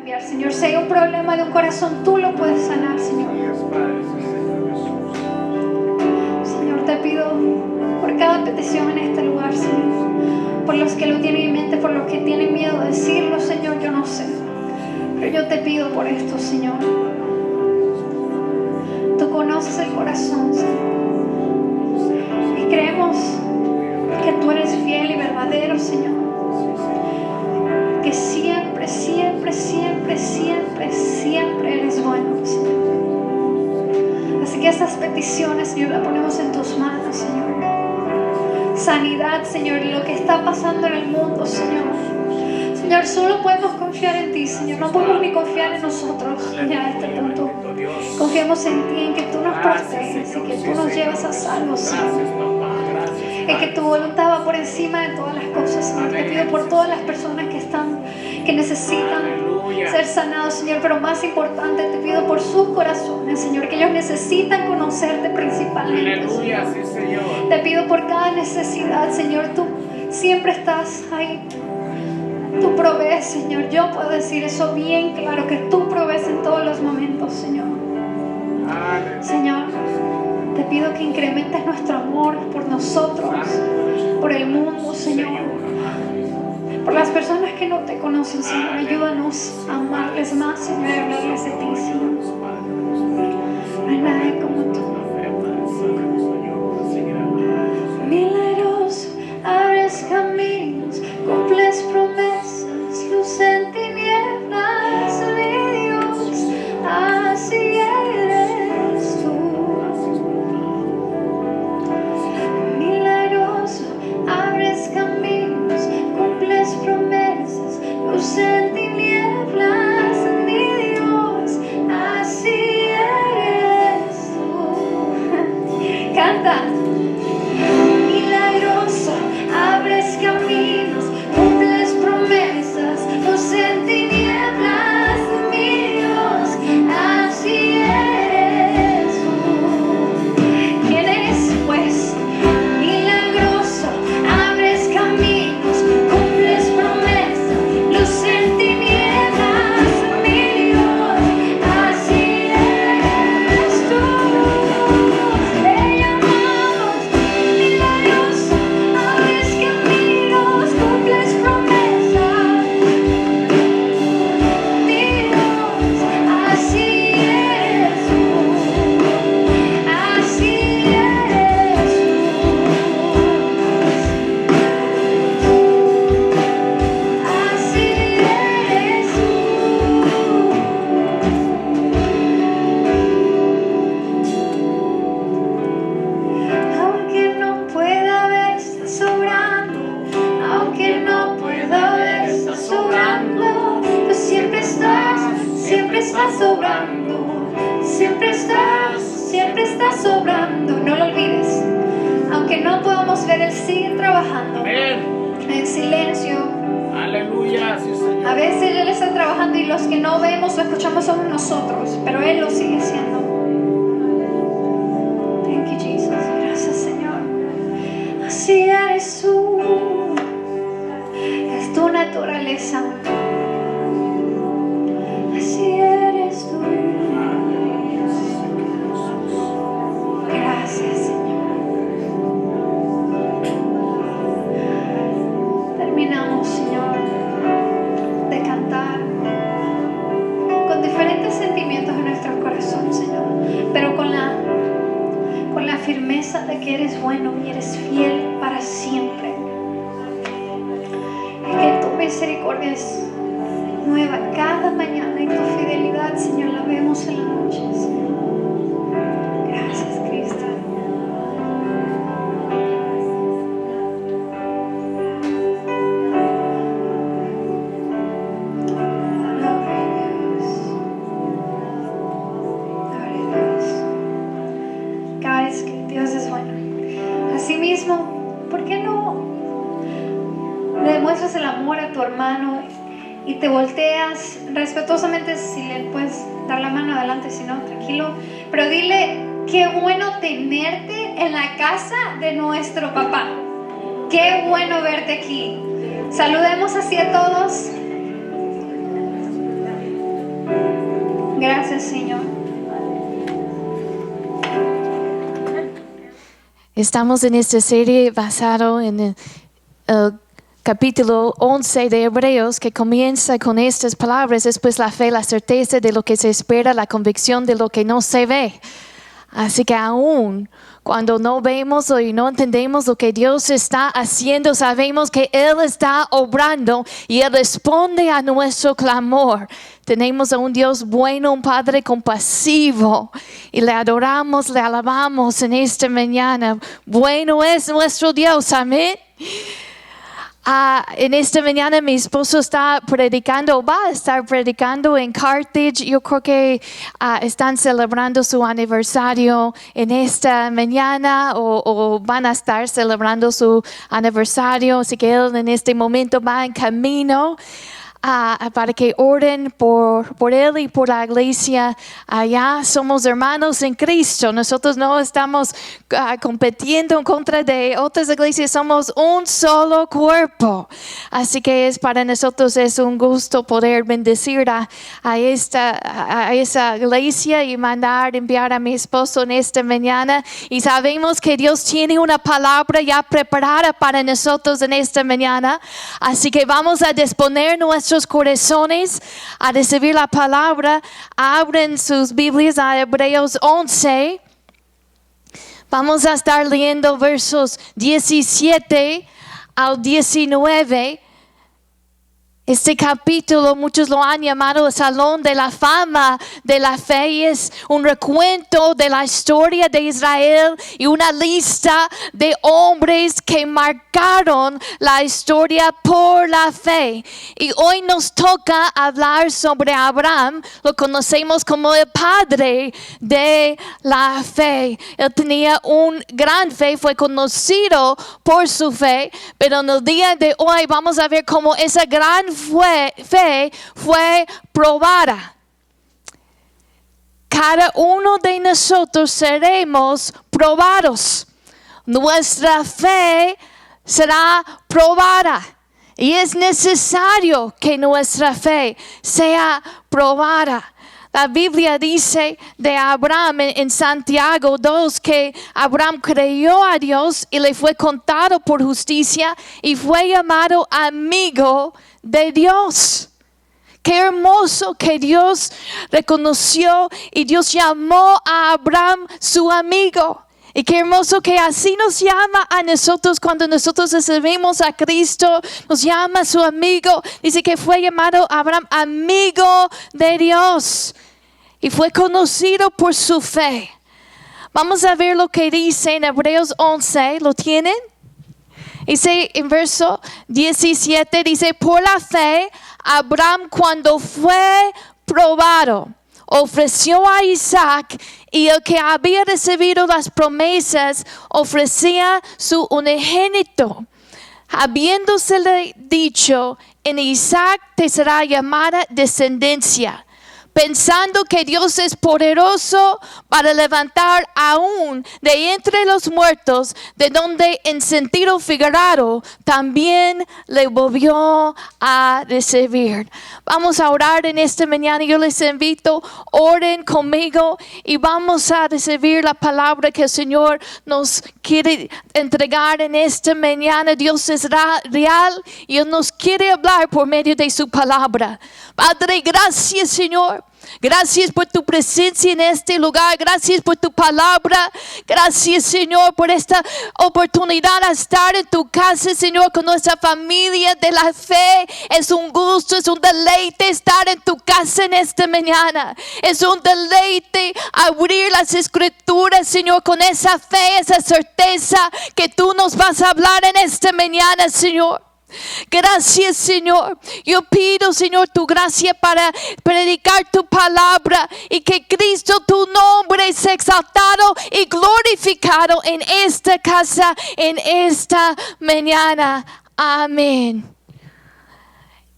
cambiar, Señor. Si hay un problema de un corazón, tú lo puedes sanar, Señor. Señor, te pido por cada petición en este lugar, Señor. Por los que lo tienen en mente, por los que tienen miedo de decirlo, Señor, yo no sé. Pero yo te pido por esto, Señor. Tú conoces el corazón, Señor. Y creemos que tú eres fiel y verdadero, Señor. Que siempre, siempre, siempre, siempre, siempre eres bueno, Señor. Así que esas peticiones, Señor, las ponemos en tus manos, Señor. Sanidad, Señor, lo que está pasando en el mundo, Señor. Señor, solo podemos confiar en ti, Señor. No podemos ni confiar en nosotros ya a este punto. Confiamos en ti, en que tú nos proteges y que tú nos llevas a salvo, Señor. En que tu voluntad va por encima de todas las cosas, Señor. Te pido por todas las personas que necesitan ser sanados, Señor. Pero más importante, te pido por sus corazones, Señor, que ellos necesitan conocerte principalmente, Señor. Te pido por cada necesidad, Señor. Tú siempre estás ahí. Tú provees, Señor. Yo puedo decir eso bien claro, que tú provees en todos los momentos, Señor. Señor, te pido que incrementes nuestro amor por nosotros, por el mundo, Señor. Por las personas que no te conocen, Señor. Ayúdanos a amarles más, Señor, y hablarles de ti, Señor. No hay nadie como tú. Milagros, abres caminos, cumples promesas, luz en tinieblas, mi Dios, así eres tú. Milagroso, abres caminos, cumples promesas, luz en tinieblas, mi Dios, así eres tú. Canta. Milagroso, abres caminos, cumples promesas, luz en tinieblas, mi Dios, así eres tú. ¿Quién eres, pues? Milagroso, abres caminos, cumples promesas, luz en tinieblas, mi Dios, así eres tú. Te llamamos milagroso, abres caminos, cumples promesas, mi Dios, así eres tú, así eres tú, así eres tú. Aunque no pueda ver, está sobrando. Aunque no pueda ver, está sobrando. Tú siempre estás sobrando. Siempre estás sobrando. No lo olvides. Aunque no podamos ver, Él sigue trabajando. Amén. En silencio. Aleluya, sí, Señor. A veces Él está trabajando y los que no vemos o escuchamos somos nosotros, pero Él lo sigue haciendo. Thank you, Jesus. Gracias, Señor. Así eres tú. Es tu naturaleza. Así eres tú. Gracias, Señor. Terminamos, Señor, de cantar con diferentes sentimientos en nuestro corazón, Señor, pero con la firmeza de que eres bueno y eres fiel para siempre. Y que tu misericordia es nueva cada mañana y tu fidelidad, Señor, la vemos en la noche, Señor. Gracias, Cristo. Guys, que Dios es bueno. Asimismo, ¿por qué no le demuestras el amor a tu hermano y te volteas respetuosamente? Si le puedes dar la mano adelante, si no, tranquilo, pero dile: qué bueno tenerte en la casa de nuestro papá. Qué bueno verte aquí. Saludemos así a todos. Gracias, Señor. Estamos en esta serie basado en el capítulo 11 de Hebreos, que comienza con estas palabras: después la fe, la certeza de lo que se espera, la convicción de lo que no se ve. Así que aún cuando no vemos y no entendemos lo que Dios está haciendo, sabemos que Él está obrando y Él responde a nuestro clamor. Tenemos a un Dios bueno, un Padre compasivo, y le adoramos, le alabamos en esta mañana. Bueno es nuestro Dios, amén. En esta mañana mi esposo está predicando, va a estar predicando en Carthage. Yo creo que están celebrando su aniversario en esta mañana o van a estar celebrando su aniversario. Así que él en este momento va en camino para que oren por él y por la iglesia allá. Somos hermanos en Cristo. Nosotros no estamos compitiendo en contra de otras iglesias. Somos un solo cuerpo. Así que para nosotros es un gusto poder bendecir a esa iglesia y enviar a mi esposo en esta mañana. Y sabemos que Dios tiene una palabra ya preparada para nosotros en esta mañana. Así que vamos a disponer nuestros corazones a recibir la palabra. Abren sus Biblias a Hebreos 11. Vamos a estar leyendo versos 17 al 19. Este capítulo muchos lo han llamado el Salón de la Fama de la Fe. Es un recuento de la historia de Israel y una lista de hombres que marcaron la historia por la fe. Y hoy nos toca hablar sobre Abraham. Lo conocemos como el padre de la fe. Él tenía un gran fe, fue conocido por su fe, pero en el día de hoy vamos a ver cómo esa gran fe fue probada. Cada uno de nosotros seremos probados. Nuestra fe será probada. Y es necesario que nuestra fe sea probada. La Biblia dice de Abraham en Santiago 2 que Abraham creyó a Dios y le fue contado por justicia y fue llamado amigo de Dios. Qué hermoso que Dios reconoció y Dios llamó a Abraham su amigo. Y qué hermoso que así nos llama a nosotros cuando nosotros recibimos a Cristo. Nos llama su amigo. Dice que fue llamado Abraham amigo de Dios. Y fue conocido por su fe. Vamos a ver lo que dice en Hebreos 11. ¿Lo tienen? Dice en verso 17. Dice: por la fe, Abraham, cuando fue probado, ofreció a Isaac, y el que había recibido las promesas ofrecía su unigénito, habiéndosele dicho: en Isaac te será llamada descendencia, pensando que Dios es poderoso para levantar aún de entre los muertos, de donde en sentido figurado también le volvió a recibir. Vamos a orar en esta mañana. Yo les invito, oren conmigo y vamos a recibir la palabra que el Señor nos quiere entregar en esta mañana. Dios es real y Él nos quiere hablar por medio de su palabra. Padre, gracias, Señor. Gracias por tu presencia en este lugar. Gracias por tu palabra. Gracias, Señor, por esta oportunidad de estar en tu casa, Señor, con nuestra familia de la fe. Es un gusto, es un deleite estar en tu casa en esta mañana. Es un deleite abrir las escrituras, Señor, con esa fe, esa certeza que tú nos vas a hablar en esta mañana, Señor. Gracias, Señor. Yo pido, Señor, tu gracia para predicar tu palabra y que Cristo, tu nombre, sea exaltado y glorificado en esta casa, en esta mañana. Amén.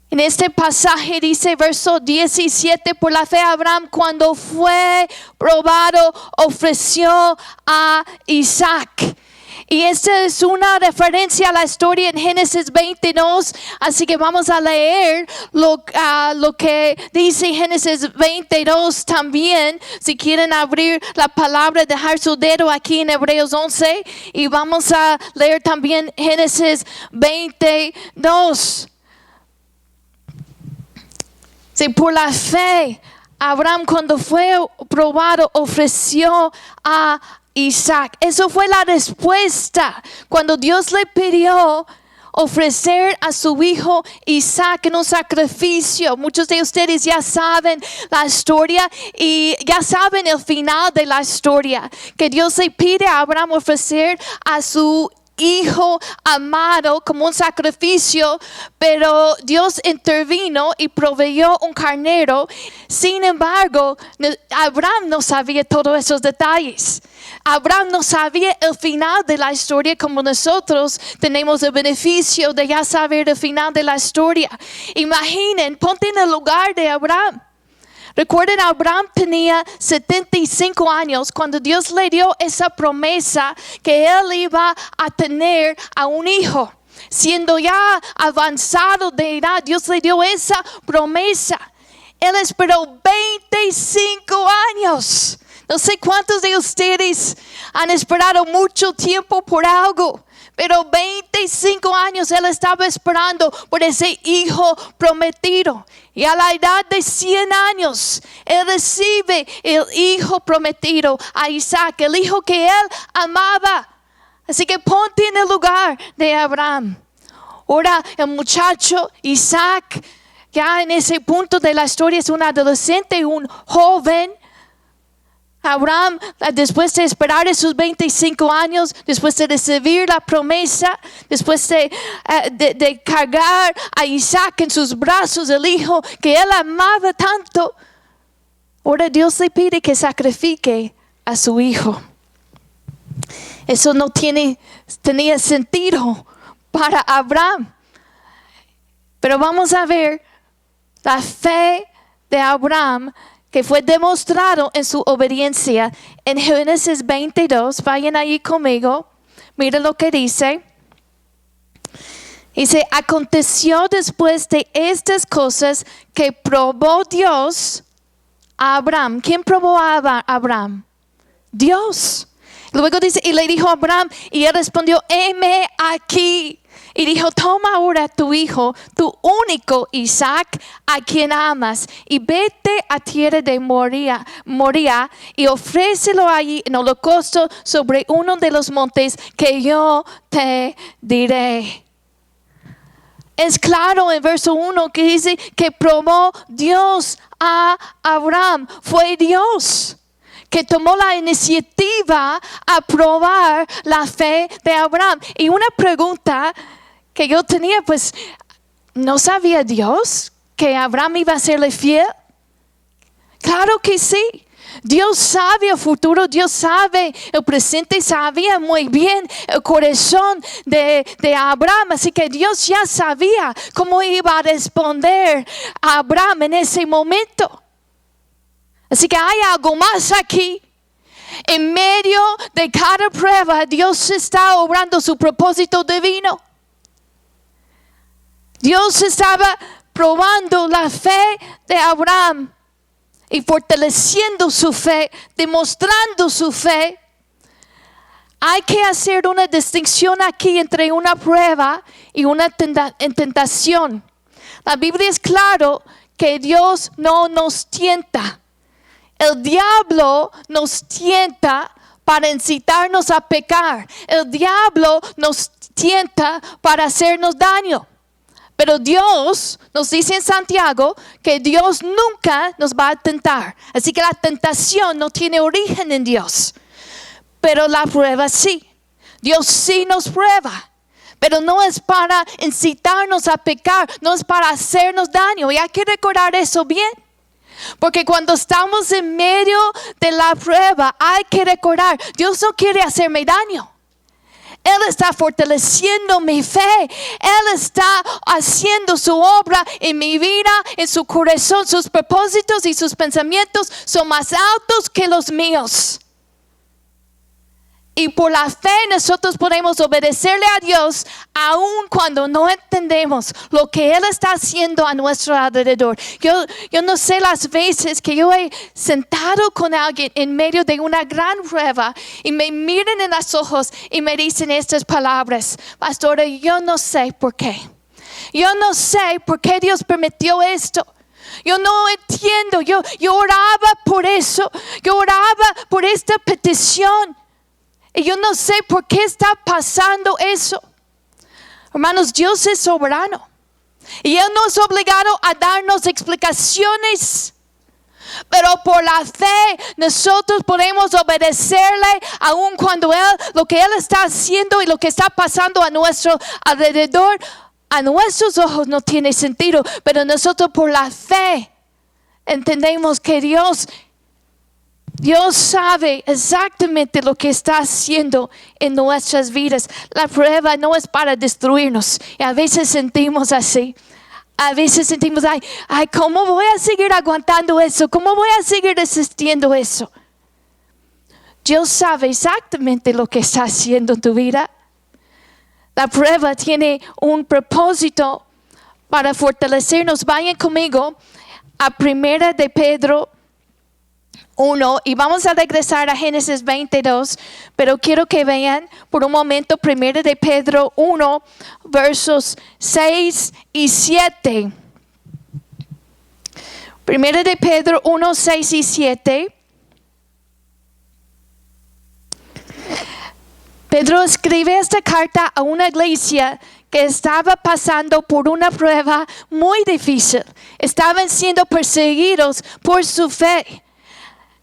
En este pasaje dice, verso 17, por la fe Abraham, cuando fue probado, ofreció a Isaac. Y esta es una referencia a la historia en Génesis 22. Así que vamos a leer lo que dice Génesis 22 también. Si quieren abrir la palabra, dejar su dedo aquí en Hebreos 11. Y vamos a leer también Génesis 22. Sí, por la fe, Abraham cuando fue probado ofreció a Isaac. Eso fue la respuesta cuando Dios le pidió ofrecer a su hijo Isaac en un sacrificio. Muchos de ustedes ya saben la historia y ya saben el final de la historia, que Dios le pide a Abraham ofrecer a su hijo amado como un sacrificio, pero Dios intervino y proveyó un carnero. Sin embargo, Abraham no sabía todos esos detalles. Abraham no sabía el final de la historia como nosotros tenemos el beneficio de ya saber el final de la historia. Imaginen, ponte en el lugar de Abraham. Recuerden, Abraham tenía 75 años cuando Dios le dio esa promesa que él iba a tener a un hijo. Siendo ya avanzado de edad, Dios le dio esa promesa. Él esperó 25 años. No sé cuántos de ustedes han esperado mucho tiempo por algo, pero 25 años él estaba esperando por ese hijo prometido. Y a la edad de 100 años, él recibe el hijo prometido a Isaac, el hijo que él amaba. Así que ponte en el lugar de Abraham. Ahora el muchacho Isaac, ya en ese punto de la historia, es un adolescente, un joven. Abraham, después de esperar esos 25 años, después de recibir la promesa, después de cargar a Isaac en sus brazos, el hijo que él amaba tanto, ahora Dios le pide que sacrifique a su hijo. Eso no tenía sentido para Abraham. Pero vamos a ver la fe de Abraham que fue demostrado en su obediencia en Génesis 22. Vayan ahí conmigo. Miren lo que dice. Dice, aconteció después de estas cosas que probó Dios a Abraham. ¿Quién probó a Abraham? Dios. Luego dice, y le dijo a Abraham, y él respondió, heme aquí. Y dijo, toma ahora tu hijo, tu único Isaac, a quien amas, y vete a tierra de Moría, y ofrécelo allí en holocausto sobre uno de los montes que yo te diré. Es claro en verso 1 que dice que probó Dios a Abraham. Fue Dios que tomó la iniciativa a probar la fe de Abraham. Y una pregunta que yo tenía, pues, ¿no sabía Dios que Abraham iba a serle fiel? Claro que sí. Dios sabe el futuro, Dios sabe el presente, sabía muy bien el corazón de Abraham. Así que Dios ya sabía cómo iba a responder a Abraham en ese momento. Así que hay algo más aquí. En medio de cada prueba, Dios está obrando su propósito divino. Dios estaba probando la fe de Abraham y fortaleciendo su fe, demostrando su fe. Hay que hacer una distinción aquí entre una prueba y una tentación. La Biblia es claro que Dios no nos tienta. El diablo nos tienta para incitarnos a pecar. El diablo nos tienta para hacernos daño. Pero Dios nos dice en Santiago que Dios nunca nos va a tentar. Así que la tentación no tiene origen en Dios. Pero la prueba sí. Dios sí nos prueba. Pero no es para incitarnos a pecar. No es para hacernos daño. Y hay que recordar eso bien. Porque cuando estamos en medio de la prueba, hay que recordar, Dios no quiere hacerme daño. Él está fortaleciendo mi fe. Él está haciendo su obra en mi vida, en su corazón. Sus propósitos y sus pensamientos son más altos que los míos. Y por la fe nosotros podemos obedecerle a Dios aun cuando no entendemos lo que Él está haciendo a nuestro alrededor. Yo no sé las veces que yo he sentado con alguien en medio de una gran prueba y me miran en los ojos y me dicen estas palabras: pastora, yo no sé por qué. Yo no sé por qué Dios permitió esto. Yo no entiendo. Yo oraba por eso. Yo oraba por esta petición. Y yo no sé por qué está pasando eso. Hermanos, Dios es soberano. Y Él no es obligado a darnos explicaciones. Pero por la fe nosotros podemos obedecerle aun cuando lo que Él está haciendo y lo que está pasando a nuestro alrededor, a nuestros ojos no tiene sentido. Pero nosotros por la fe entendemos que Dios sabe exactamente lo que está haciendo en nuestras vidas. La prueba no es para destruirnos. Y a veces sentimos así. A veces sentimos, ay, ¿cómo voy a seguir aguantando eso? ¿Cómo voy a seguir resistiendo eso? Dios sabe exactamente lo que está haciendo en tu vida. La prueba tiene un propósito para fortalecernos. Vayan conmigo a 1 de Pedro 1 y vamos a regresar a Génesis 22, pero quiero que vean por un momento 1 de Pedro 1 versos 6 y 7. 1 de Pedro 1, 6 y 7. Pedro escribe esta carta a una iglesia que estaba pasando por una prueba muy difícil. Estaban siendo perseguidos por su fe.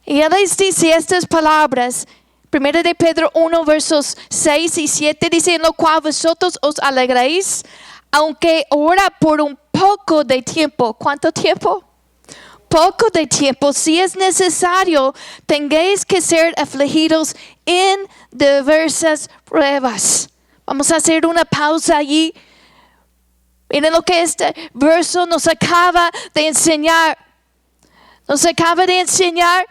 Y Él les dice estas palabras, 1 de Pedro 1, versos 6 y 7, dice: en lo cual vosotros os alegráis, aunque ahora por un poco de tiempo. ¿Cuánto tiempo? Poco de tiempo, si es necesario, tengáis que ser afligidos en diversas pruebas. Vamos a hacer una pausa allí. Miren lo que este verso nos acaba de enseñar. Nos acaba de enseñar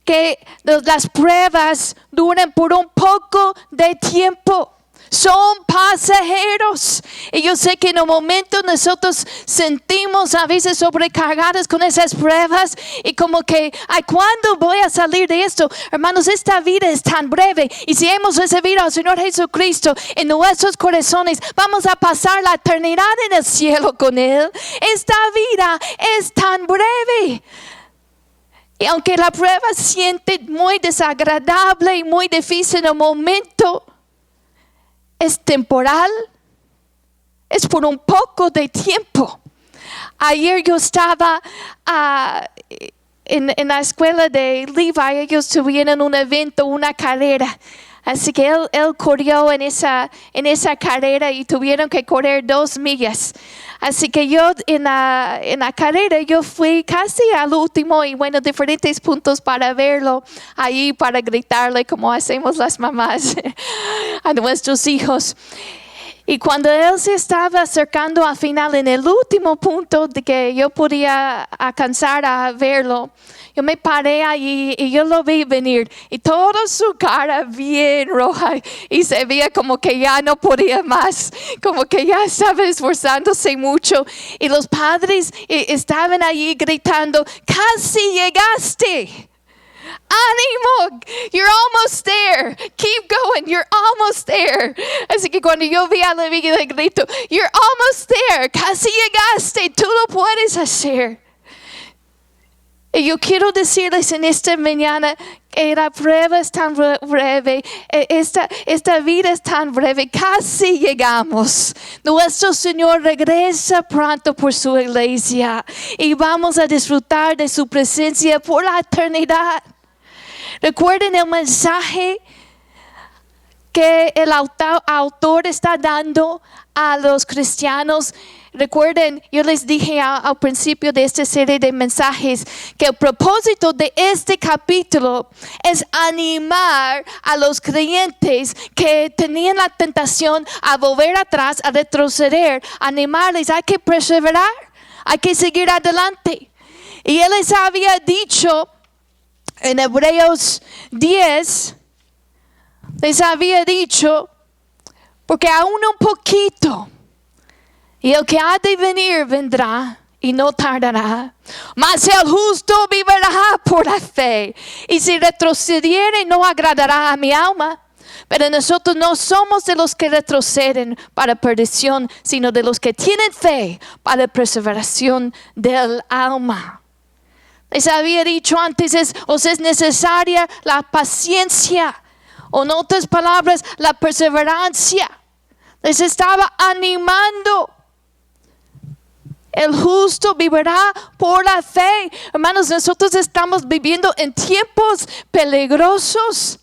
que las pruebas duran por un poco de tiempo. Son pasajeros. Y yo sé que en un momento nosotros sentimos a veces sobrecargados con esas pruebas. Y como que, ¿cuándo voy a salir de esto? Hermanos, esta vida es tan breve. Y si hemos recibido al Señor Jesucristo en nuestros corazones, vamos a pasar la eternidad en el cielo con Él. Esta vida es tan breve. Y aunque la prueba siente muy desagradable y muy difícil en un momento, es temporal, es por un poco de tiempo. Ayer yo estaba en la escuela de Levi. Ellos tuvieron un evento, una carrera. Así que él corrió en esa carrera y tuvieron que correr 2 millas. Así que yo en la carrera yo fui casi al último y bueno, diferentes puntos para verlo ahí, para gritarle como hacemos las mamás a nuestros hijos. Y cuando él se estaba acercando al final, en el último punto de que yo podía alcanzar a verlo, yo me paré allí y yo lo vi venir y toda su cara bien roja y se veía como que ya no podía más, como que ya estaba esforzándose mucho. Y los padres estaban allí gritando: casi llegaste. ¡Ánimo! You're almost there. Keep going. You're almost there. Así que cuando yo vi a la amiga le grito: You're almost there. Casi llegaste. Tú lo puedes hacer. Y yo quiero decirles en esta mañana que la prueba es tan breve, esta vida es tan breve, casi llegamos. Nuestro Señor regresa pronto por su iglesia y vamos a disfrutar de su presencia por la eternidad. Recuerden el mensaje que el autor está dando a los cristianos. Recuerden, yo les dije al principio de esta serie de mensajes que el propósito de este capítulo es animar a los creyentes que tenían la tentación a volver atrás, a retroceder, animarles: hay que perseverar, hay que seguir adelante. Y él les había dicho en Hebreos 10, les había dicho, porque aún un poquito, y el que ha de venir vendrá y no tardará. Mas el justo vivirá por la fe, y si retrocediere no agradará a mi alma. Pero nosotros no somos de los que retroceden para perdición, sino de los que tienen fe para perseveración del alma. Les había dicho antes, os es necesaria la paciencia, o en otras palabras, la perseverancia. Les estaba animando. El justo vivirá por la fe. Hermanos, nosotros estamos viviendo en tiempos peligrosos.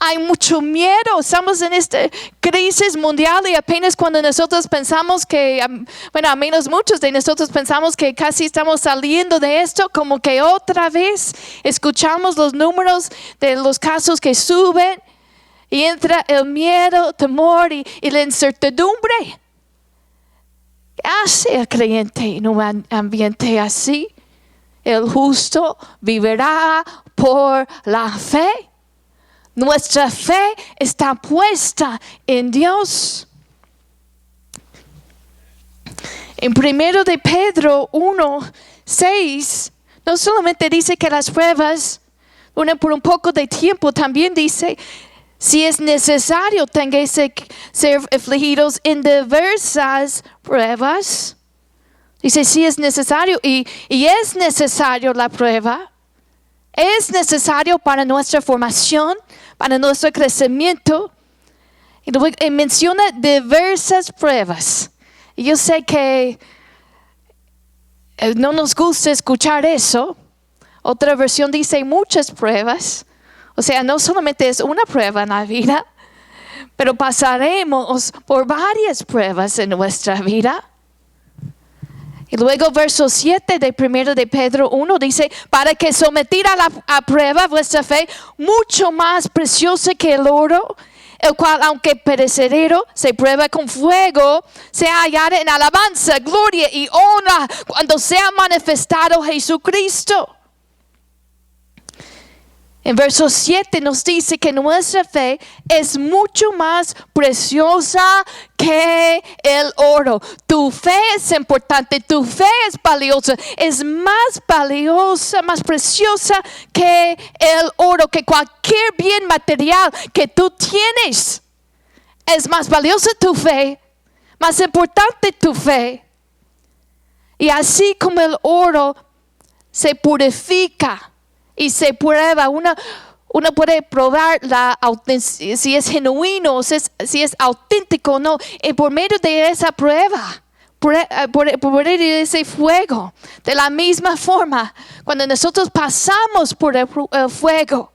Hay mucho miedo, estamos en esta crisis mundial y apenas cuando nosotros pensamos que, bueno, al menos muchos de nosotros pensamos que casi estamos saliendo de esto, como que otra vez escuchamos los números de los casos que suben y entra el miedo, temor y la incertidumbre. ¿Qué hace el creyente en un ambiente así? El justo vivirá por la fe. Nuestra fe está puesta en Dios. En 1 de Pedro 1:6, no solamente dice que las pruebas duran por un poco de tiempo, también dice, si es necesario, tengáis que ser afligidos en diversas pruebas. Dice, si es necesario, y es necesario la prueba. Es necesario para nuestra formación, para nuestro crecimiento. Y luego menciona diversas pruebas. Y yo sé que no nos gusta escuchar eso. Otra versión dice muchas pruebas. O sea, no solamente es una prueba en la vida, pero pasaremos por varias pruebas en nuestra vida. Y luego verso 7 de 1 de Pedro 1 dice, para que sometida a prueba vuestra fe, mucho más preciosa que el oro, el cual aunque perecedero, se prueba con fuego, se hallará en alabanza, gloria y honra cuando sea manifestado Jesucristo. En verso 7 nos dice que nuestra fe es mucho más preciosa que el oro. Tu fe es importante, tu fe es valiosa, es más valiosa, más preciosa que el oro, que cualquier bien material que tú tienes. Es más valiosa tu fe, más importante tu fe. Y así como el oro se purifica y se prueba, uno puede probar si es genuino, si es auténtico o no, y por medio de esa prueba, por medio de ese fuego. De la misma forma, cuando nosotros pasamos por el fuego,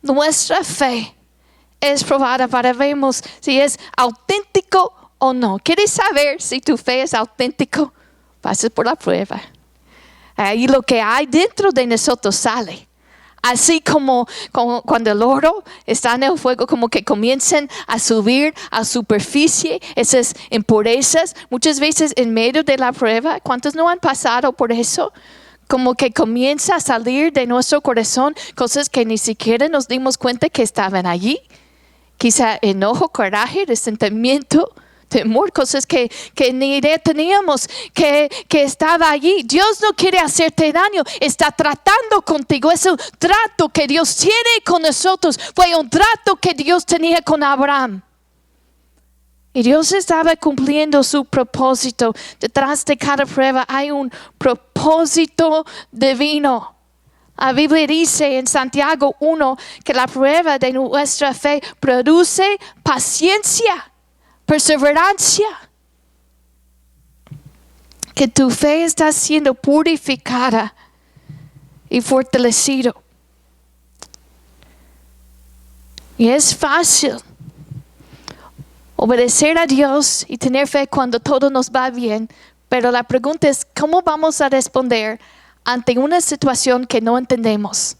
nuestra fe es probada para ver si es auténtico o no. ¿Quieres saber si tu fe es auténtico? Pasas por la prueba. Y lo que hay dentro de nosotros sale. Así como cuando el oro está en el fuego, como que comienzan a subir a superficie esas impurezas. Muchas veces en medio de la prueba, ¿cuántos no han pasado por eso? Como que comienza a salir de nuestro corazón cosas que ni siquiera nos dimos cuenta que estaban allí. Quizá enojo, coraje, resentimiento, temor, cosas que ni idea teníamos que estaba allí. Dios no quiere hacerte daño, está tratando contigo. Es un trato que Dios tiene con nosotros. Fue un trato que Dios tenía con Abraham. Y Dios estaba cumpliendo su propósito. Detrás de cada prueba hay un propósito divino. La Biblia dice en Santiago 1 que la prueba de nuestra fe produce paciencia, perseverancia. Que tu fe está siendo purificada y fortalecida. Y es fácil obedecer a Dios y tener fe cuando todo nos va bien. Pero la pregunta es, ¿cómo vamos a responder ante una situación que no entendemos?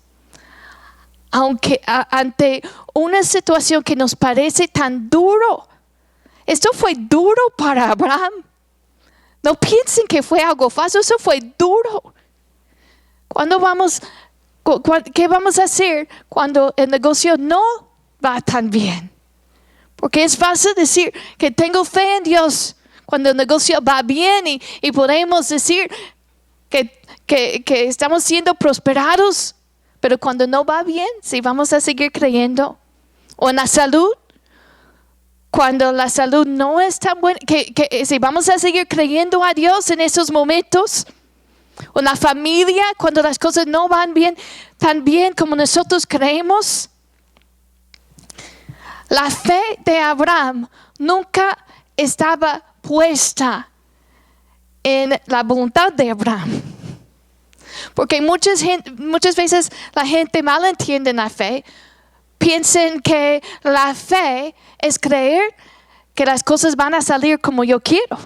Ante una situación que nos parece tan duro. Esto fue duro para Abraham. No piensen que fue algo fácil, eso fue duro. ¿Qué vamos a hacer cuando el negocio no va tan bien. Porque es fácil decir que tengo fe en Dios cuando el negocio va bien y podemos decir que estamos siendo prosperados, pero cuando no va bien, si vamos a seguir creyendo. O en la salud, cuando la salud no es tan buena, que si vamos a seguir creyendo a Dios en esos momentos. O en la familia, cuando las cosas no van bien, tan bien como nosotros creemos. La fe de Abraham nunca estaba puesta en la voluntad de Abraham. Porque muchas veces la gente malentiende la fe. Piensan que la fe es creer que las cosas van a salir como yo quiero.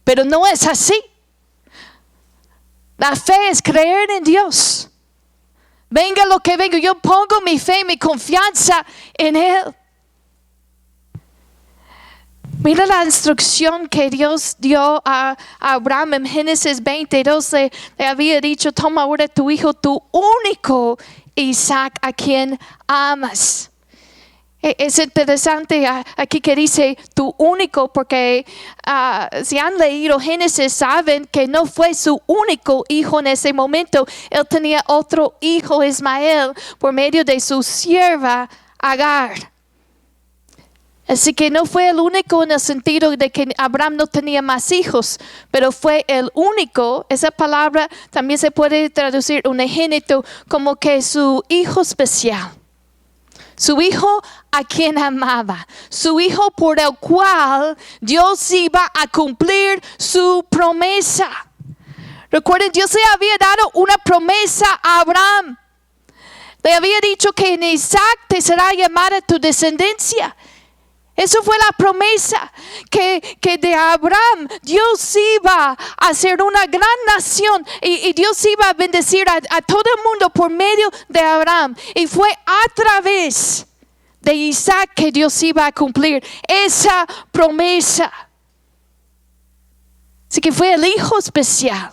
Pero no es así. La fe es creer en Dios. Venga lo que venga, yo pongo mi fe, mi confianza en Él. Mira la instrucción que Dios dio a Abraham en Génesis 22. Le había dicho, toma ahora tu hijo, tu único Isaac, a quien amas. Es interesante aquí que dice tu único, porque si han leído Génesis saben que no fue su único hijo en ese momento. Él tenía otro hijo, Ismael, por medio de su sierva Agar. Así que no fue el único en el sentido de que Abraham no tenía más hijos, pero fue el único. Esa palabra también se puede traducir unigénito como que su hijo especial. Su hijo a quien amaba. Su hijo por el cual Dios iba a cumplir su promesa. Recuerden, Dios le había dado una promesa a Abraham. Le había dicho que en Isaac te será llamada tu descendencia. Eso fue la promesa que de Abraham Dios iba a hacer una gran nación y Dios iba a bendecir a todo el mundo por medio de Abraham. Y fue a través de Isaac que Dios iba a cumplir esa promesa. Así que fue el hijo especial,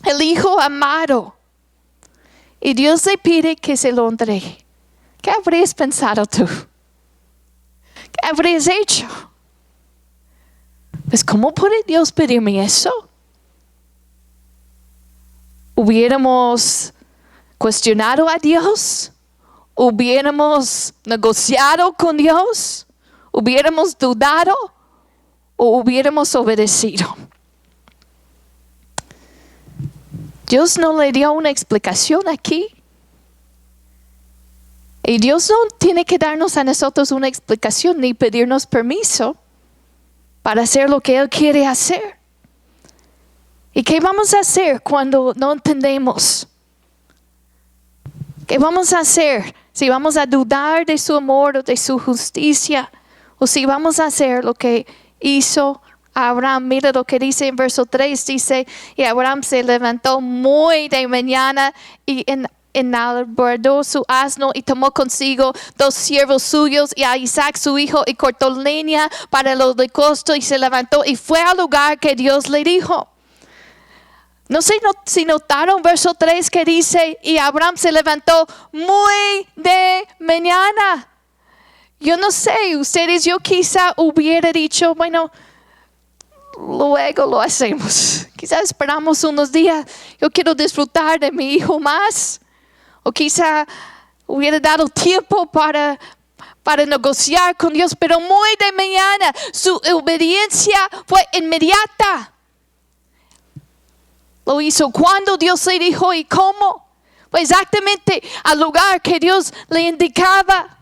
el hijo amado. Y Dios le pide que se lo entregue. ¿Qué habrías pensado tú? ¿Qué habrías hecho? Pues, ¿cómo puede Dios pedirme eso? ¿Hubiéramos cuestionado a Dios? ¿Hubiéramos negociado con Dios? ¿Hubiéramos dudado? ¿O hubiéramos obedecido? Dios no le dio una explicación aquí. Y Dios no tiene que darnos a nosotros una explicación ni pedirnos permiso para hacer lo que Él quiere hacer. ¿Y qué vamos a hacer cuando no entendemos? ¿Qué vamos a hacer si vamos a dudar de su amor o de su justicia? O si vamos a hacer lo que hizo Abraham. Mira lo que dice en verso 3. Dice, y Abraham se levantó muy de mañana y enalbardó su asno y tomó consigo 2 siervos suyos y a Isaac su hijo y cortó leña para el holocausto y se levantó y fue al lugar que Dios le dijo. No sé si notaron verso 3 que dice, y Abraham se levantó muy de mañana. Yo no sé, ustedes, yo quizá hubiera dicho, bueno, luego lo hacemos. Quizá esperamos unos días, yo quiero disfrutar de mi hijo más. O quizá hubiera dado tiempo para negociar con Dios, pero muy de mañana su obediencia fue inmediata. Lo hizo cuando Dios le dijo y cómo. Fue exactamente al lugar que Dios le indicaba.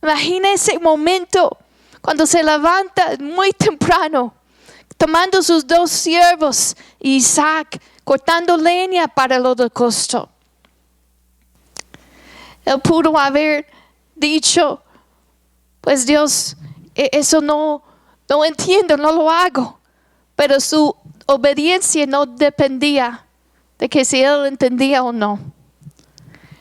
Imagina ese momento cuando se levanta muy temprano, tomando sus 2 siervos, Isaac, cortando leña para el holocausto. Él pudo haber dicho, pues Dios, eso no entiendo, no lo hago. Pero su obediencia no dependía de que si él entendía o no.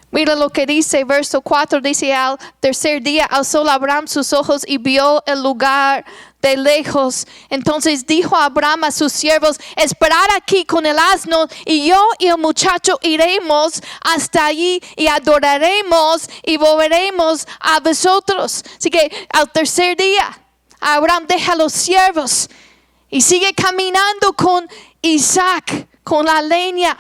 Mira lo que dice, verso 4, dice, al tercer día alzó Abraham sus ojos y vio el lugar de lejos. Entonces dijo Abraham a sus siervos: esperad aquí con el asno, y yo y el muchacho iremos hasta allí y adoraremos y volveremos a vosotros. Así que al tercer día Abraham deja a los siervos y sigue caminando con Isaac, con la leña,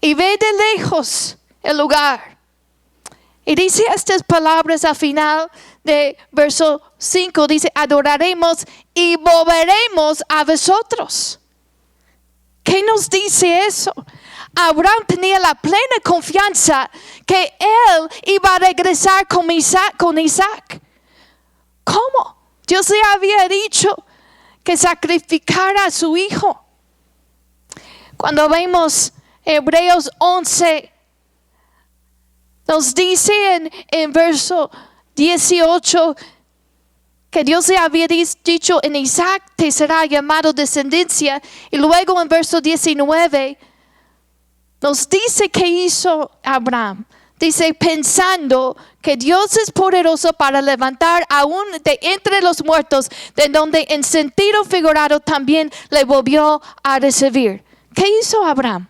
y ve de lejos el lugar. Y dice estas palabras al final de verso 5, dice: adoraremos y volveremos a vosotros. ¿Qué nos dice eso? Abraham tenía la plena confianza que él iba a regresar con Isaac. ¿Cómo? Dios le había dicho que sacrificara a su hijo. Cuando vemos Hebreos 11, nos dice en verso 18 que Dios le había dicho: en Isaac te será llamado descendencia. Y luego en verso 19 nos dice que hizo Abraham. Dice: pensando que Dios es poderoso para levantar aún de entre los muertos, de donde en sentido figurado también le volvió a recibir. ¿Qué hizo Abraham?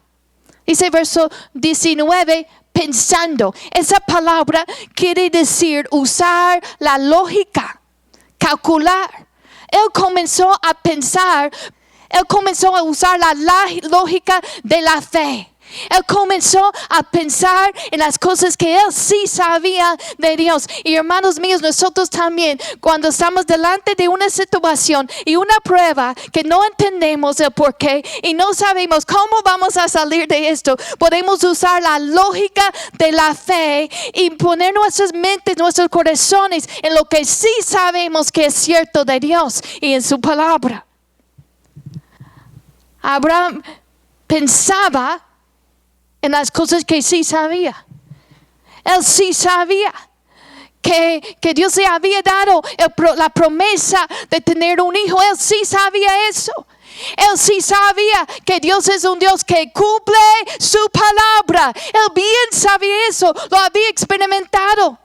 Dice verso 19, pensando. Esa palabra quiere decir usar la lógica, calcular. Él comenzó a pensar, él comenzó a usar la lógica de la fe. Él comenzó a pensar en las cosas que él sí sabía de Dios. Y hermanos míos, nosotros también, cuando estamos delante de una situación y una prueba que no entendemos el porqué y no sabemos cómo vamos a salir de esto, podemos usar la lógica de la fe y poner nuestras mentes, nuestros corazones en lo que sí sabemos que es cierto de Dios y en su palabra. Abraham pensaba en las cosas que sí sabía. Él sí sabía que Dios le había dado la promesa de tener un hijo. Él sí sabía eso. Él sí sabía que Dios es un Dios que cumple su palabra. Él bien sabía eso, lo había experimentado.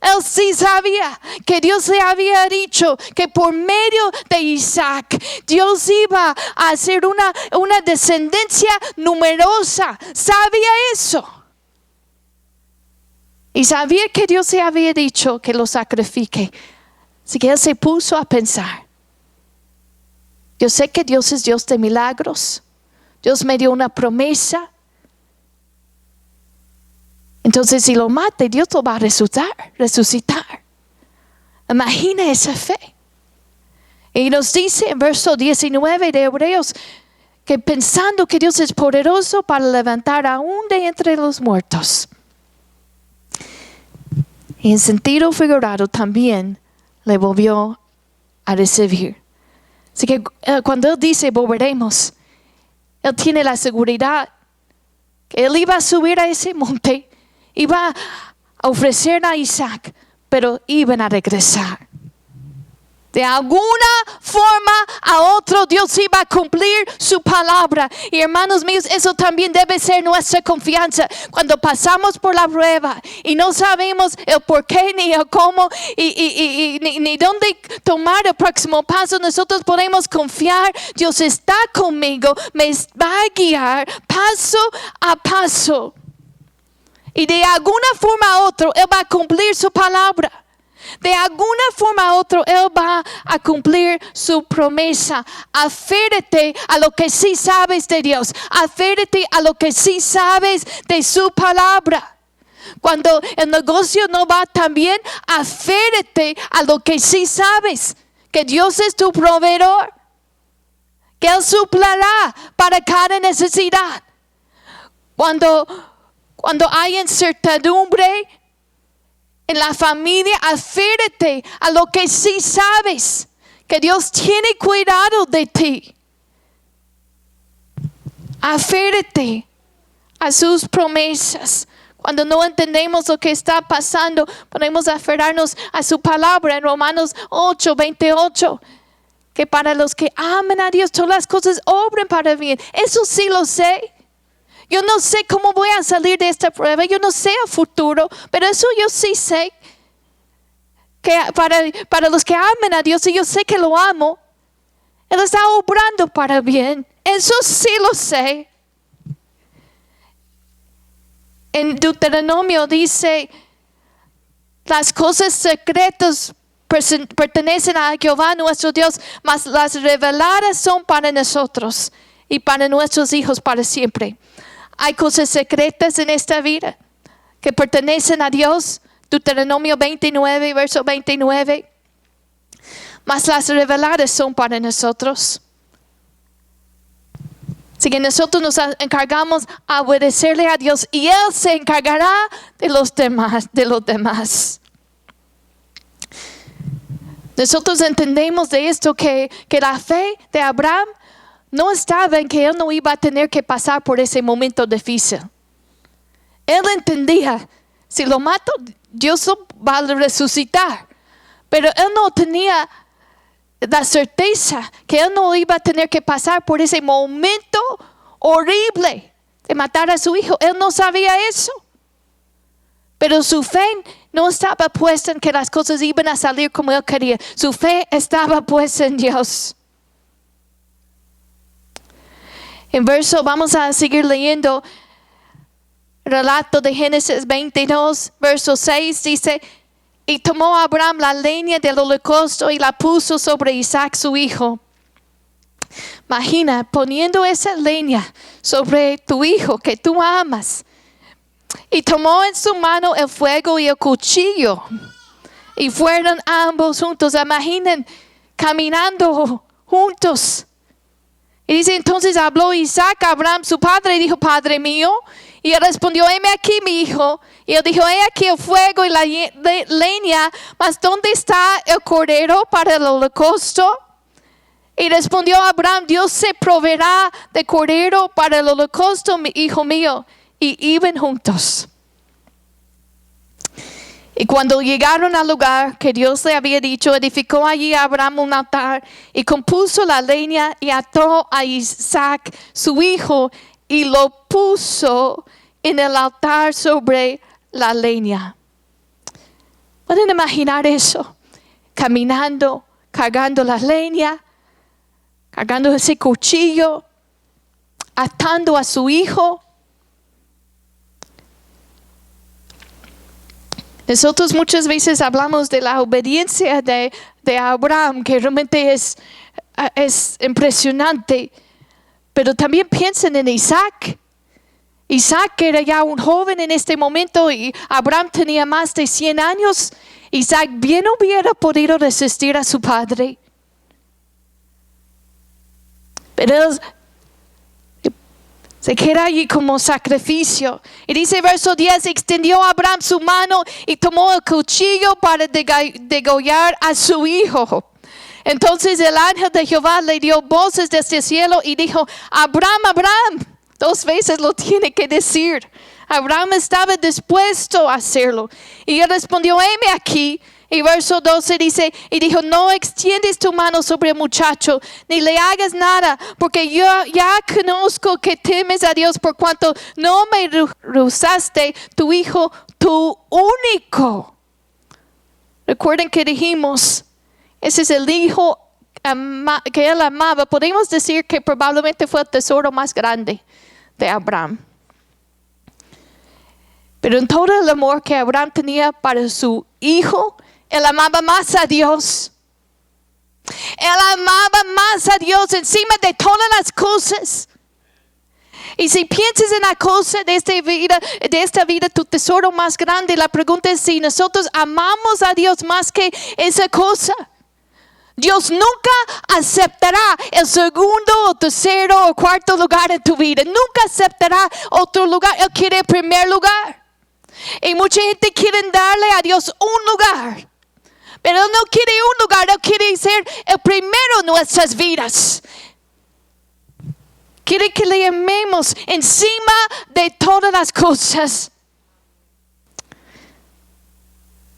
Él sí sabía que Dios le había dicho que por medio de Isaac Dios iba a hacer una descendencia numerosa. Sabía eso. Y sabía que Dios le había dicho que lo sacrifique. Así que él se puso a pensar: yo sé que Dios es Dios de milagros. Dios me dio una promesa. Entonces, si lo mate, Dios lo va a resucitar. Imagina esa fe. Y nos dice en verso 19 de Hebreos que pensando que Dios es poderoso para levantar aún de entre los muertos. Y en sentido figurado también le volvió a recibir. Así que cuando él dice volveremos, él tiene la seguridad que él iba a subir a ese monte. Iba a ofrecer a Isaac, pero iban a regresar. De alguna forma a otro Dios iba a cumplir su palabra. Y hermanos míos, eso también debe ser nuestra confianza. Cuando pasamos por la prueba y no sabemos el por qué ni el cómo ni dónde tomar el próximo paso, nosotros podemos confiar. Dios está conmigo, me va a guiar paso a paso. Y de alguna forma a otro, Él va a cumplir su palabra. De alguna forma a otro, Él va a cumplir su promesa. Aférrate a lo que sí sabes de Dios. Aférrate a lo que sí sabes de su palabra. Cuando el negocio no va tan bien, aférrate a lo que sí sabes. Que Dios es tu proveedor. Que Él suplirá para cada necesidad. Cuando hay incertidumbre en la familia, aférrate a lo que sí sabes, que Dios tiene cuidado de ti. Aférrate a sus promesas. Cuando no entendemos lo que está pasando, podemos aferrarnos a su palabra en Romanos 8:28. Que para los que aman a Dios, todas las cosas obran para bien. Eso sí lo sé. Yo no sé cómo voy a salir de esta prueba. Yo no sé el futuro. Pero eso yo sí sé. que para los que aman a Dios, y yo sé que lo amo, Él está obrando para bien. Eso sí lo sé. En Deuteronomio dice, las cosas secretas pertenecen a Jehová nuestro Dios, mas las reveladas son para nosotros y para nuestros hijos para siempre. Hay cosas secretas en esta vida que pertenecen a Dios. Deuteronomio 29, verso 29. Mas las reveladas son para nosotros. Así que nosotros nos encargamos a obedecerle a Dios y Él se encargará de los demás. Nosotros entendemos de esto que la fe de Abraham no estaba en que él no iba a tener que pasar por ese momento difícil. Él entendía, si lo mato, Dios lo va a resucitar. Pero él no tenía la certeza que él no iba a tener que pasar por ese momento horrible de matar a su hijo. Él no sabía eso. Pero su fe no estaba puesta en que las cosas iban a salir como él quería. Su fe estaba puesta en Dios. Vamos a seguir leyendo el relato de Génesis 22, verso 6, dice, y tomó Abraham la leña del holocausto y la puso sobre Isaac su hijo. Imagina poniendo esa leña sobre tu hijo que tú amas. Y tomó en su mano el fuego y el cuchillo. Y fueron ambos juntos. Imaginen caminando juntos. Y dice, entonces habló Isaac a Abraham, su padre, y dijo, Padre mío. Y él respondió, heme aquí, mi hijo. Y él dijo, he aquí el fuego y la leña, mas ¿dónde está el cordero para el holocausto? Y respondió Abraham, Dios se proveerá de cordero para el holocausto, mi hijo mío. Y iban juntos. Y cuando llegaron al lugar que Dios le había dicho, edificó allí a Abraham un altar y compuso la leña y ató a Isaac su hijo y lo puso en el altar sobre la leña. ¿Pueden imaginar eso? Caminando, cargando la leña, cargando ese cuchillo, atando a su hijo. Nosotros muchas veces hablamos de la obediencia de Abraham, que realmente es impresionante. Pero también piensen en Isaac. Isaac era ya un joven en este momento y Abraham tenía más de 100 años. Isaac bien hubiera podido resistir a su padre. Pero él se queda allí como sacrificio. Y dice verso 10, extendió Abraham su mano y tomó el cuchillo para degollar a su hijo. Entonces el ángel de Jehová le dio voces desde el cielo y dijo, Abraham, Abraham. 2 veces lo tiene que decir. Abraham estaba dispuesto a hacerlo. Y él respondió, heme aquí. Y verso 12 dice, y dijo, no extiendes tu mano sobre el muchacho, ni le hagas nada, porque yo ya conozco que temes a Dios por cuanto no me rehusaste tu hijo, tu único. Recuerden que dijimos, ese es el hijo que él amaba. Podemos decir que probablemente fue el tesoro más grande de Abraham. Pero en todo el amor que Abraham tenía para su hijo, él amaba más a Dios. Él amaba más a Dios encima de todas las cosas. Y si piensas en la cosa de esta vida, tu tesoro más grande, la pregunta es si nosotros amamos a Dios más que esa cosa. Dios nunca aceptará el segundo o tercero o cuarto lugar en tu vida. Nunca aceptará otro lugar. Él quiere el primer lugar. Y mucha gente quiere darle a Dios un lugar. Pero Él no quiere un lugar, Él quiere ser el primero en nuestras vidas. Quiere que le amemos encima de todas las cosas.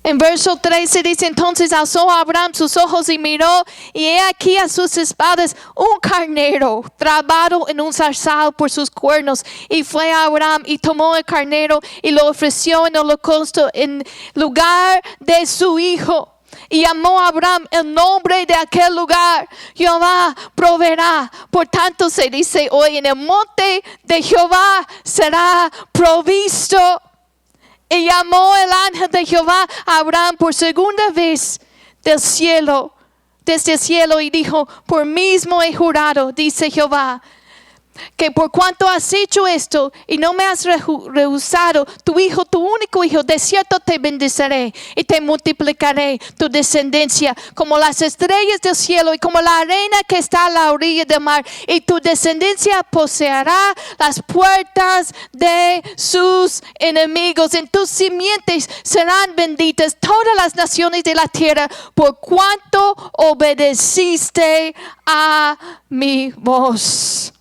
En verso 13 dice, entonces alzó Abraham sus ojos y miró, y he aquí a sus espaldas un carnero trabado en un zarzal por sus cuernos. Y fue a Abraham y tomó el carnero y lo ofreció en holocausto en lugar de su hijo. Y llamó a Abraham el nombre de aquel lugar. Jehová proveerá. Por tanto se dice hoy, en el monte de Jehová será provisto. Y llamó el ángel de Jehová a Abraham por segunda vez desde el cielo, y dijo: por mismo he jurado, dice Jehová, que por cuanto has hecho esto y no me has rehusado tu hijo, tu único hijo, de cierto te bendeciré y te multiplicaré tu descendencia como las estrellas del cielo y como la arena que está a la orilla del mar, y tu descendencia poseerá las puertas de sus enemigos. En tus simientes serán benditas todas las naciones de la tierra, por cuanto obedeciste a mi voz.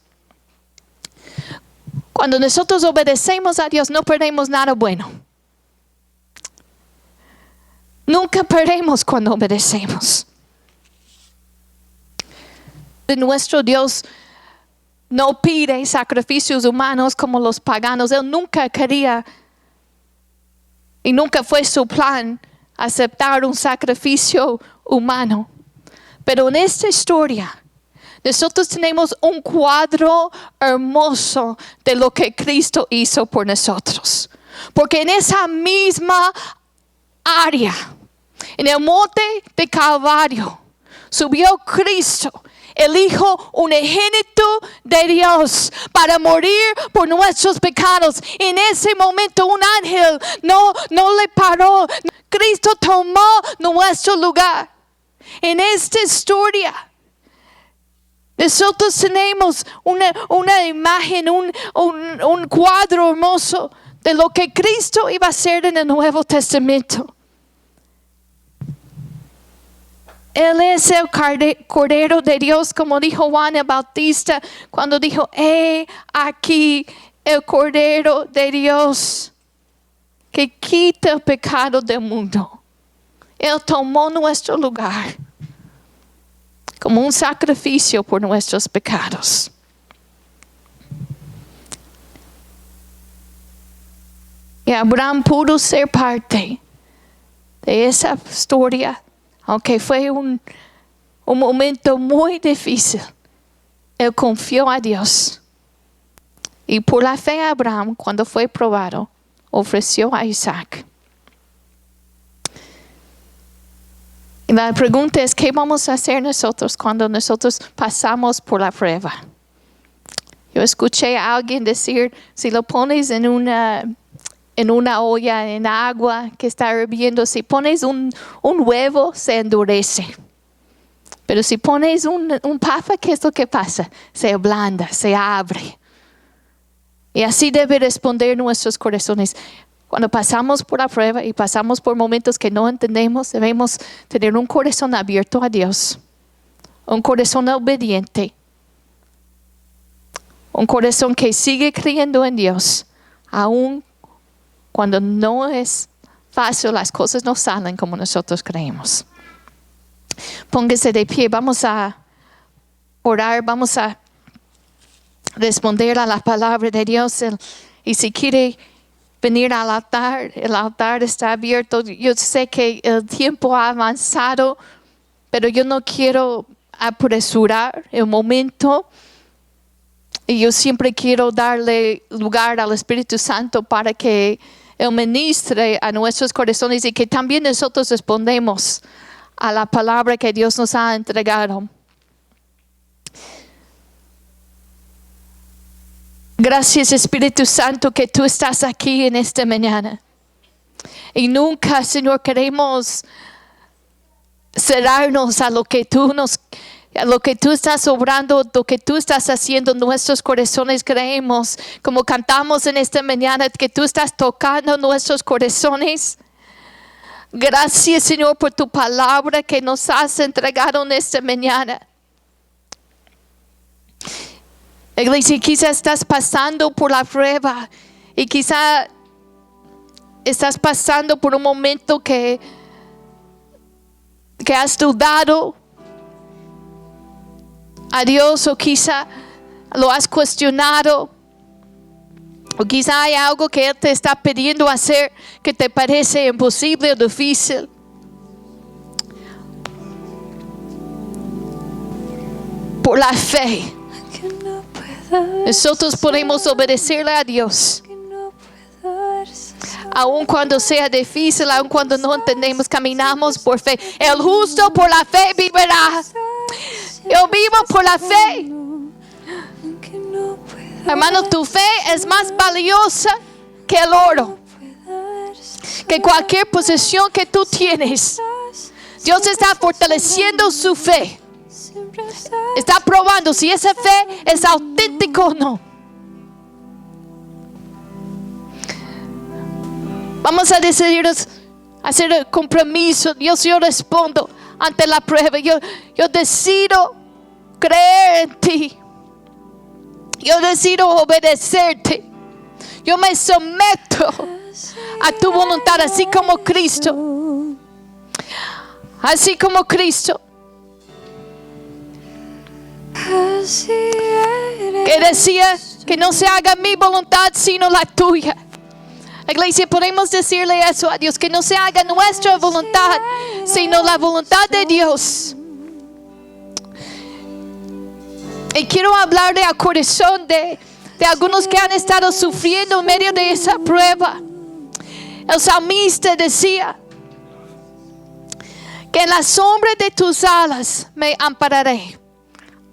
Cuando nosotros obedecemos a Dios, no perdemos nada bueno. Nunca perdemos cuando obedecemos. Nuestro Dios no pide sacrificios humanos como los paganos. Él nunca quería y nunca fue su plan aceptar un sacrificio humano. Pero en esta historia, nosotros tenemos un cuadro hermoso de lo que Cristo hizo por nosotros. Porque en esa misma área, en el monte de Calvario, subió Cristo, el Hijo unigénito de Dios, para morir por nuestros pecados. En ese momento un ángel no le paró. Cristo tomó nuestro lugar. En esta historia, nosotros tenemos una imagen, un cuadro hermoso de lo que Cristo iba a hacer en el Nuevo Testamento. Él es el Cordero de Dios, como dijo Juan el Bautista cuando dijo: he aquí el Cordero de Dios que quita el pecado del mundo. Él tomó nuestro lugar como un sacrificio por nuestros pecados. Y Abraham pudo ser parte de esa historia, aunque fue un momento muy difícil. Él confió a Dios. Y por la fe Abraham, cuando fue probado, ofreció a Isaac. Y la pregunta es: ¿qué vamos a hacer nosotros cuando nosotros pasamos por la prueba? Yo escuché a alguien decir: si lo pones en una olla en agua que está hirviendo, si pones un huevo, se endurece. Pero si pones un papa, ¿qué es lo que pasa? Se ablanda, se abre. Y así debe responder nuestros corazones. Cuando pasamos por la prueba y pasamos por momentos que no entendemos, debemos tener un corazón abierto a Dios, un corazón obediente, un corazón que sigue creyendo en Dios, aun cuando no es fácil, las cosas no salen como nosotros creemos. Póngase de pie, vamos a orar, vamos a responder a la palabra de Dios. Y si quiere venir al altar, el altar está abierto. Yo sé que el tiempo ha avanzado, pero yo no quiero apresurar el momento. Y yo siempre quiero darle lugar al Espíritu Santo para que Él ministre a nuestros corazones y que también nosotros respondemos a la palabra que Dios nos ha entregado. Gracias, Espíritu Santo, que tú estás aquí en esta mañana. Y nunca, Señor, queremos cerrarnos a lo que tú estás obrando, lo que tú estás haciendo en nuestros corazones. Creemos, como cantamos en esta mañana, que tú estás tocando nuestros corazones. Gracias, Señor, por tu palabra que nos has entregado en esta mañana. Iglesia, quizás estás pasando por la prueba y quizás estás pasando por un momento que has dudado a Dios, o quizá lo has cuestionado, o quizá hay algo que Él te está pidiendo hacer que te parece imposible o difícil. por la fe, nosotros podemos obedecerle a Dios. Aun cuando sea difícil, aun cuando no entendemos, caminamos por fe. El justo por la fe vivirá. Yo vivo por la fe. Hermano, tu fe es más valiosa que el oro, que cualquier posesión que tú tienes. Dios está fortaleciendo su fe. Está probando si esa fe es auténtica o no. Vamos a decidir hacer el compromiso. Dios, yo respondo ante la prueba. Yo decido creer en ti. Yo decido obedecerte. Yo me someto a tu voluntad, así como Cristo. Así como Cristo. Que decía que no se haga mi voluntad sino la tuya. Iglesia, podemos decirle eso a Dios, que no se haga nuestra voluntad sino la voluntad de Dios. Y quiero hablarle al corazón de algunos que han estado sufriendo en medio de esa prueba. El salmista decía que en la sombra de tus alas me ampararé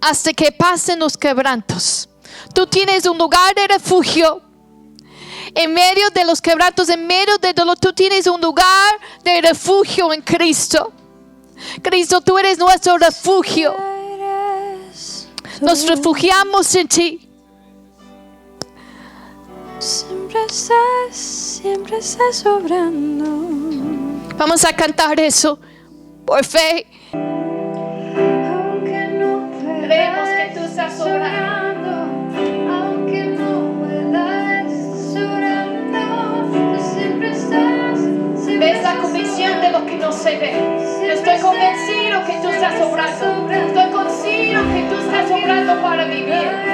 hasta que pasen los quebrantos. Tú tienes un lugar de refugio. En medio de los quebrantos, en medio de dolor, tú tienes un lugar de refugio en Cristo. Cristo, tú eres nuestro refugio. Nos refugiamos en ti. Siempre estás obrando. Vamos a cantar eso por fe. Aunque no Creemos que tú estás obrando, aunque no puedas orando, tú siempre estás. Ves la convicción de lo que no se ve. Yo estoy convencido que tú estás obrando. Estoy convencido que tú estás obrando para mi bien.